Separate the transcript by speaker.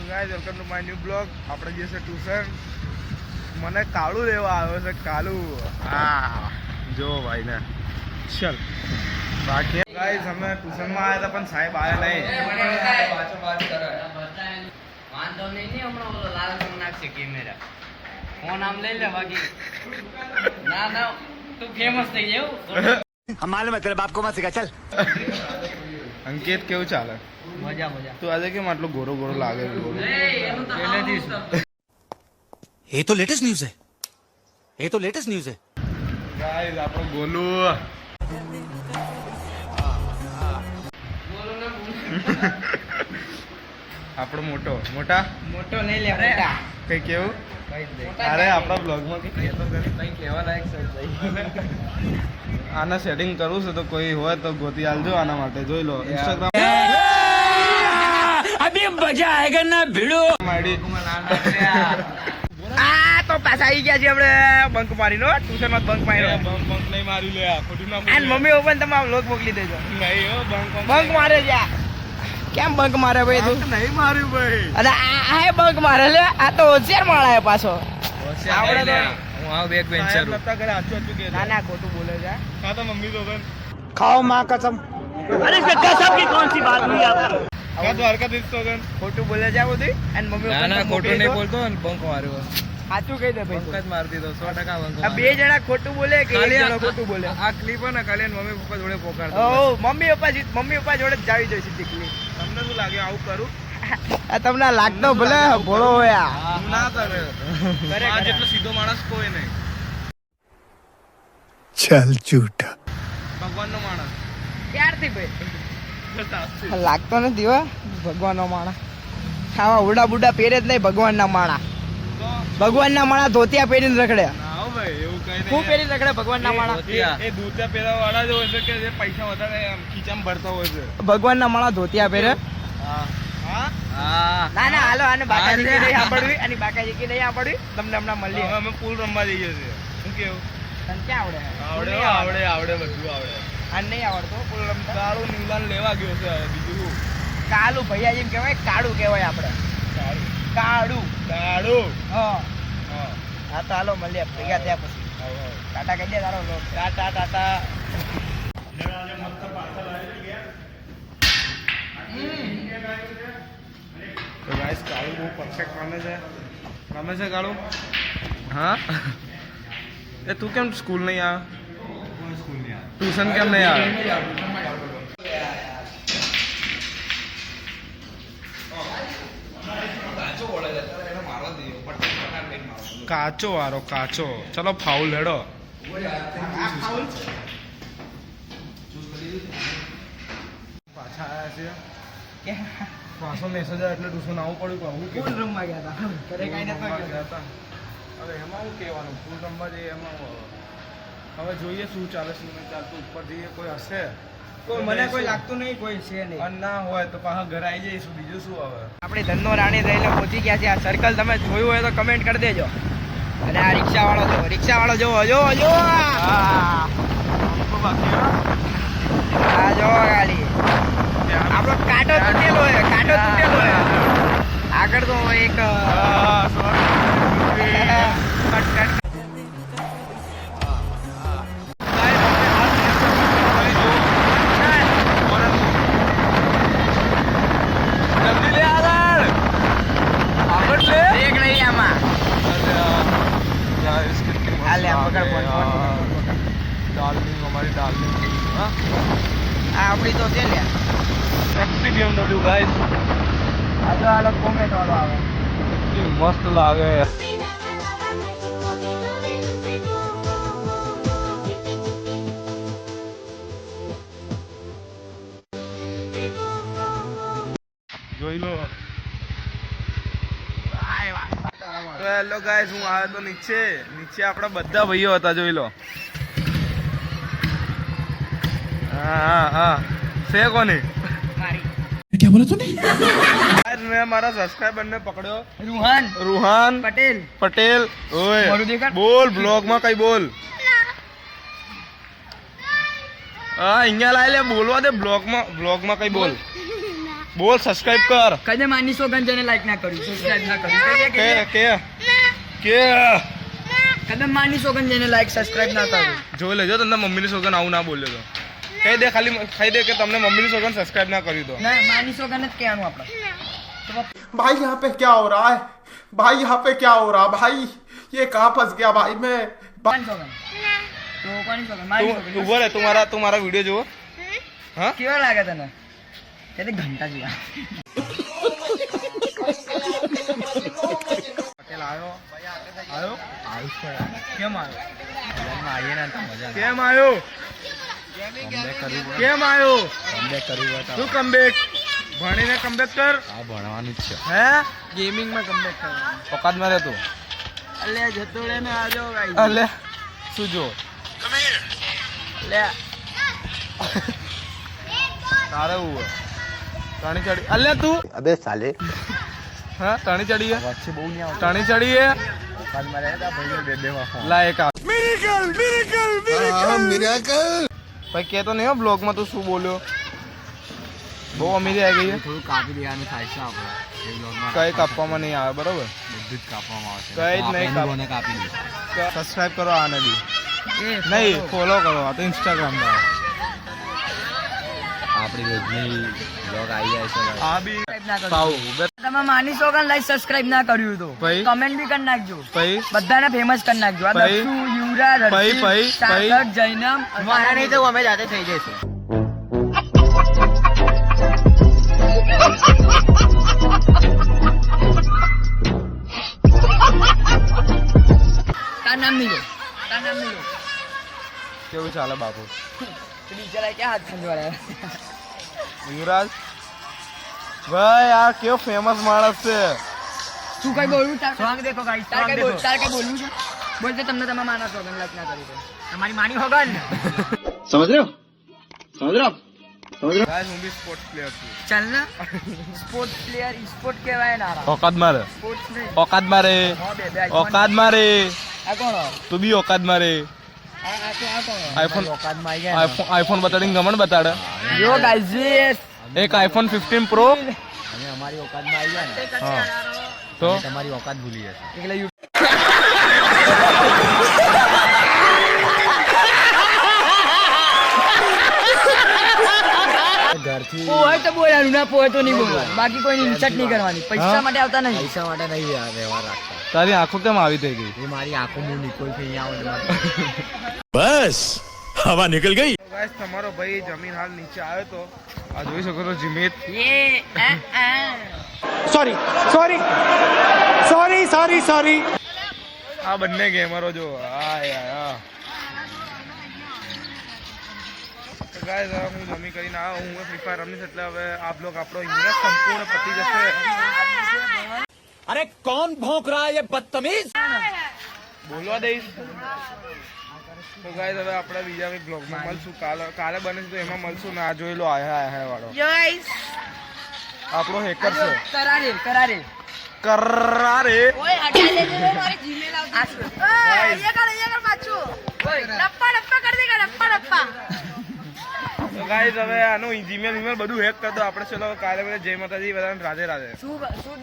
Speaker 1: Guys welcome to my new blog. આપણે જે છે ટ્યુશન, મને કાળું લેવા આવ્યો છે. કાળું હા જો ભાઈ ને ચલ. બાકી ગાઈસ અમે ટ્યુશનમાં આવ્યા હતા પણ સાહેબ આવ્યા નહીં.
Speaker 2: વાંધો નહીં ને હમણાં ઓલો લાલ રંગ નાખશે કેમેરા. ફોન આમ લઈ લે બાકી ના ના તું ફેમસ થઈ જાવ.
Speaker 3: हमारे मतलब आपको मत सिखा चल.
Speaker 1: અંકિત કેવું ચાલે?
Speaker 2: મજા મજા.
Speaker 1: તું આજે કેમ આટલો ગોરો ગોરો લાગે છે?
Speaker 3: ये तो लेटेस्ट न्यूज है. ये तो लेटेस्ट न्यूज है.
Speaker 1: ગાઈસ આપણો ગોલુ આપણો મોટા
Speaker 2: મોટો નહીં લે મોટા
Speaker 1: કઈ કેવું? અરે આપણા બ્લોગમાં કઈ કહેતો ખરી?
Speaker 2: કઈ કહેવા લાયક છે
Speaker 1: આના સેટિંગ કરવું છે તો કોઈ હોય તો ગોતી આલજો આના માટે. જોઈ લો ઇન્સ્ટાગ્રામ
Speaker 3: अभी मजा आएगा ना भिड़ो.
Speaker 1: આઈડી.
Speaker 2: આ તો પાછા આવી ગયા છે આપણે બંક મારીનો ટ્યુશનમાં બંક માર્યો.
Speaker 1: બંક નહીં માર્યું લે, ખોટું ના
Speaker 2: અને મમ્મી પપ્પાને તમામ લોક મોકલી દેજો.
Speaker 1: નહીં હો
Speaker 2: બંક મારે છે આ. કેમ બંક મારે ભાઈ તું?
Speaker 1: નહીં માર્યું ભાઈ.
Speaker 2: અને આ બંક મારે લે. આ તો હોશિયાર માળા પાછો. આવડે તો
Speaker 1: હું આવ બેક વેન્ચર નતા કરે આચું કે
Speaker 2: ના ના ખોટું બોલે છે.
Speaker 1: કા તો મમ્મી તો બન
Speaker 3: खाओ माँ कसम. अरे कसम की कौन सी बात हुई आप.
Speaker 1: કા તો હરકત ઇસ તો ગન
Speaker 2: ખોટું બોલે છે આ બધું. અને મમ્મી પપ્પા
Speaker 1: ખોટું નહીં બોલતો ને બંક માર્યો.
Speaker 2: સાચું કહી દે ભાઈ.
Speaker 1: બંક જ માર દીધો 100% બંક.
Speaker 2: આ બે જણા ખોટું બોલે કે એક જણો ખોટું બોલે?
Speaker 1: આ ક્લિપ હે ને કાલે મમ્મી પપ્પા જોડે પોકારતો.
Speaker 2: ઓ મમ્મી પપ્પા જોડે જ જાવી જોઈએ સીધી ક્લિપ.
Speaker 1: તમને શું લાગે આવું કરું?
Speaker 2: આ તમને લાગતો ભલે ભોળો હોય આ.
Speaker 1: ના કરે.
Speaker 2: કરે.
Speaker 1: આ જેટલો સીધો માણસ કોઈ નહીં.
Speaker 3: चल झूठा.
Speaker 1: ભગવાનનો માણસ.
Speaker 2: ક્યારથી ભાઈ લાગતો નથી હો ભગવાનનો માણા. આવા ઉડા બુડા પહેરે જ નહીં ભગવાનના માણા. ભગવાનના માણા ધોતિયા પહેરીને રખડે.
Speaker 1: ના હો ભાઈ એવું કઈ નહીં.
Speaker 2: હું પહેરીને રખડે ભગવાનના માણા?
Speaker 1: એ દૂધિયા પેલા વાળા જ હોય છે કે જે પૈસા વધારે આમ ખીચામાં ભરતા હોય છે.
Speaker 2: ભગવાનના માણા ધોતિયા પહેરે.
Speaker 1: હા હા.
Speaker 2: ના ના હાલો આને બાકાજી કે નહીં સાંભળવી અને બાકાજી કે નહીં સાંભળવી. તમને હમણાં મળીએ.
Speaker 1: હવે અમે પુલ રમવા જઈએ છીએ. શું કેવું?
Speaker 2: તને ક્યાં આવડે?
Speaker 1: આવડે બધું આવડે.
Speaker 2: આ નહીં આવડતો પુલ રમતા.
Speaker 1: કાળું નીલાન લેવા ગયો છે હવે બીજું શું?
Speaker 2: કાળું ભૈયા જેમ કહેવાય કાળું કહેવાય આપણે. કાળું
Speaker 1: કાળું.
Speaker 2: હા
Speaker 1: હા
Speaker 2: હા તો હાલો મળીએ ભેગા થયા પછી. ટાટા કહી દે તારો લોક.
Speaker 1: ટાટા ટાટા. તો ગાઈસ કાળું બહુ પરફેક્ટ રમે છે કાળું. હા એ તું કેમ સ્કૂલ નહીં આવે? ટ્યુશન કેમ નહીં આવે? કાચો વાળો કાચો. ચલો ફાઉલ હેડો. પાછા આવ્યા છે. પાછો મેસેજ આવ્યો એટલે ટ્યુશન આવવું પડ્યું. હું
Speaker 2: પુલ રમવા ગયા હતા. ઘરે કાંઈ નતો ગયો.
Speaker 1: હવે એમાં શું કહેવાનું? ફૂલ રમવા જઈએ એમાં હવે જોઈએ શું ચાલે શું નહીં ચાલતું. ઉપર જઈએ કોઈ હશે
Speaker 2: મને કોઈ લાગતું નહીં કોઈ છે નહીં.
Speaker 1: અને ના હોય તો પાછા ઘરે આવી જઈશું. બીજું શું હવે?
Speaker 2: આપણે ધનનો રાણી રહીને પહોંચી ગયા છે. આ સર્કલ તમે જોયું હોય તો કમેન્ટ કરી દેજો. અને આ રિક્ષાવાળો જો જો આ જો ગાડી. આપણો કાંટો તૂટેલો હે. આગળ તો એક બ્રેક નહીં આમાં. હાલે આ પકડ ફોન.
Speaker 1: ડાર્લિંગ અમારી ડાર્લિંગ. હા
Speaker 2: આ આપણી તો છે ને.
Speaker 1: Sexy BMW guys.
Speaker 2: આ જો આ કોમેન્ટ વાળો આવે.
Speaker 1: કેટલી મસ્ત લાગે. જોઈ લો. તો હેલો ગાઈસ હું આવ્યો તો નીચે આપણા બધા ભાઈઓ હતા. જોઈ લો. હા છે કોની?
Speaker 3: क्या बोला तूने.
Speaker 1: મેં મારા સબસ્ક્રાઇબર ને પકડ્યો.
Speaker 2: રૂહાન
Speaker 1: પટેલ. ઓય
Speaker 2: મોઢું દેખાડ.
Speaker 1: બોલ બ્લોગ માં કઈ બોલ. હા અહીંયા લાય લે બોલવા દે. બ્લોગ માં કઈ બોલ. બોલ સબસ્ક્રાઇબ કર.
Speaker 2: કદે માની સોગન જેને લાઈક ના કર્યું સબસ્ક્રાઇબ ના કર્યું
Speaker 1: કે
Speaker 2: કદમ માની સોગન જેને લાઈક સબસ્ક્રાઇબ ના કર્યું
Speaker 1: જોઈ લેજો તમને મમ્મીની સોગન આવું ના બોલ્યો તો કહી દે ખાલી કહી દે કે તમને મમ્મીની સોગન સબસ્ક્રાઇબ ના કર્યું તો
Speaker 2: ના માની સોગન જ કહેવાનું આપણે
Speaker 4: भाई यहाँ पे क्या हो रहा है भाई यहाँ पे क्या हो रहा भाई ये कहाँ फंस गया भाई मैं
Speaker 2: કોની સોગન તો કોની સોગન મારી
Speaker 1: તું
Speaker 2: સોગન
Speaker 1: ઉભો રહે તું મારા વિડીયો જુઓ હા
Speaker 2: કેવો લાગે તને તે ઘંટા જેવા
Speaker 1: પટેલ આવ્યો કેમ આવ્યો શું કમબેક ભણીને કમબેક કર
Speaker 3: ભણવાનું જ છે.
Speaker 1: હે
Speaker 2: ગેમિંગ માં કમબેક કરવાનું
Speaker 1: ઓકાત માં રહેતું
Speaker 2: અલે જતો રે ને આજો ગાઈ
Speaker 1: અલે શું જો
Speaker 2: લે
Speaker 1: તારે હું ટણી ચડી અલે તું
Speaker 3: अबे साले
Speaker 1: હા ટણી ચડી હે
Speaker 3: अच्छे बहु नहीं आवता
Speaker 1: ટણી ચડી હે
Speaker 3: काल में रहेगा भाई दे दे
Speaker 1: લા એક ભાઈ કે તો નહીં હો બ્લોગ માં તું શું બોલ્યો બહુ અમીરી આવી ગઈ છે
Speaker 3: થોડું કાપી દેવાનું થાય છે આપણે એ બ્લોગમાં
Speaker 1: કઈ કાપવામાં નહીં આવે બરોબર
Speaker 3: બધું જ કાપવામાં આવશે
Speaker 1: કઈ જ નહીં કાપ
Speaker 3: કાપી દે
Speaker 1: સબસ્ક્રાઇબ કરો આને બી નહીં ફોલો કરો આ તો ઇન્સ્ટાગ્રામ પર
Speaker 3: આપણી રોજની બ્લોગ આવી જાય છે
Speaker 1: આ બી
Speaker 2: સબસ્ક્રાઇબ ના કર્યું
Speaker 1: પાઉ
Speaker 2: તમે માની સોગન લાઈક સબસ્ક્રાઇબ ના કર્યું તો
Speaker 1: ભાઈ.
Speaker 2: કમેન્ટ બી કરી નાખજો
Speaker 1: ભાઈ
Speaker 2: બધાને ફેમસ કરી નાખજો આ
Speaker 1: ભાઈ.
Speaker 2: દક્ષુ યુવરાજ
Speaker 1: ભાઈ, ભાઈ,
Speaker 2: હર્ષિત, સાગર જૈનમ
Speaker 3: મારા નહીં તો અમે જાતે થઈ જઈશું
Speaker 2: તાર નામ નહીં લો તાર નામ નહીં લો
Speaker 1: કેવું ચાલે બાપુ
Speaker 2: બિચારા ક્યાં હાથ ખંજવાળે
Speaker 1: યુવરાજ ભાઈ આ કેવો ફેમસ માણસ છે
Speaker 2: તું કઈ બોલવું તાર
Speaker 3: સોંગ દેખો ગાઈસ
Speaker 2: તાર કઈ તાર કઈ બોલવું છે બોલ તો તમને તમે માના સોગન લાઈક ના કરી દો તમારી માની હોગન
Speaker 1: ગાઈસ હું બી સ્પોર્ટ્સ પ્લેયર છું
Speaker 2: ચાલ ને સ્પોર્ટ્સ પ્લેયર સ્પોર્ટ કહેવાય ના
Speaker 1: ઓકાત મારે
Speaker 2: સ્પોર્ટ્સ નહીં
Speaker 1: ઓકાત મારે
Speaker 2: હા બે બે
Speaker 1: ઓકાત મારે
Speaker 2: આ કોણ
Speaker 1: તું બી ઓકાત મારે
Speaker 2: આ કોણ
Speaker 1: આઈફોન
Speaker 3: ઓકાતમાં આવી ગયા
Speaker 1: આઈફોન બતાડીને ગમણ બતાડે
Speaker 2: યો ગાઈઝ
Speaker 1: એક આઈફોન 15 પ્રો
Speaker 3: અમે અમારી ઓકાતમાં આવી ગયા ને
Speaker 1: હા તો
Speaker 3: તમારી ઓકાત ભૂલી જશે
Speaker 2: એટલે
Speaker 3: ઘરથી
Speaker 2: પોહે તો બોલવાનું ના પોહે તો નહીં બોલવાનું બાકી કોઈની ઇન્સર્ટ નહીં કરવાની પૈસા માટે આવતા નહીં
Speaker 3: પૈસા માટે નહીં વ્યવહાર રાખતા
Speaker 1: તારી આંખો કેમ આવી થઈ ગઈ
Speaker 3: એ મારી આંખો મું નિકોલ થઈ અહીંયા આવે
Speaker 5: बस हवा निकल गई
Speaker 1: ગાઈસ તમારો ભાઈ જમીન હાલ નીચે આવ્યો તો આ જોઈ શકો છો જીમિત
Speaker 4: सॉरी
Speaker 1: આ બંને ગેમરો જો આ યાર તો ગાઈસ હવે હું જમી કરીને આવ્યો હું ફ્રી ફાયર રમીશ એટલે હવે આ બ્લોગ આપણો અહીંયા સંપૂર્ણ પતી જશે
Speaker 5: अरे कौन भौंक रहा है ये बदतमीज
Speaker 1: બોલવા દઈશ તો ગાઈસ હવે આપણે બીજા કોઈ બ્લોગમાં મળશું કાલે બને છે તો એમાં મળશું ને આ જોઈ લો આયા વાળો આપણો હેકર છે
Speaker 2: કરારે
Speaker 1: કરારે
Speaker 2: ઓય હટા લે મારી જીમેલ આવતી
Speaker 1: Guys.
Speaker 2: ये कर पाछू डप्पा डप्पा कर देगा डप्पा डप्पा
Speaker 1: તો ગાઈસ હવે આનું જીમેલ બધું હેક કરી દો આપણે ચલો કાલે જય માતાજી બધાને રાધે રાધે
Speaker 2: શું શું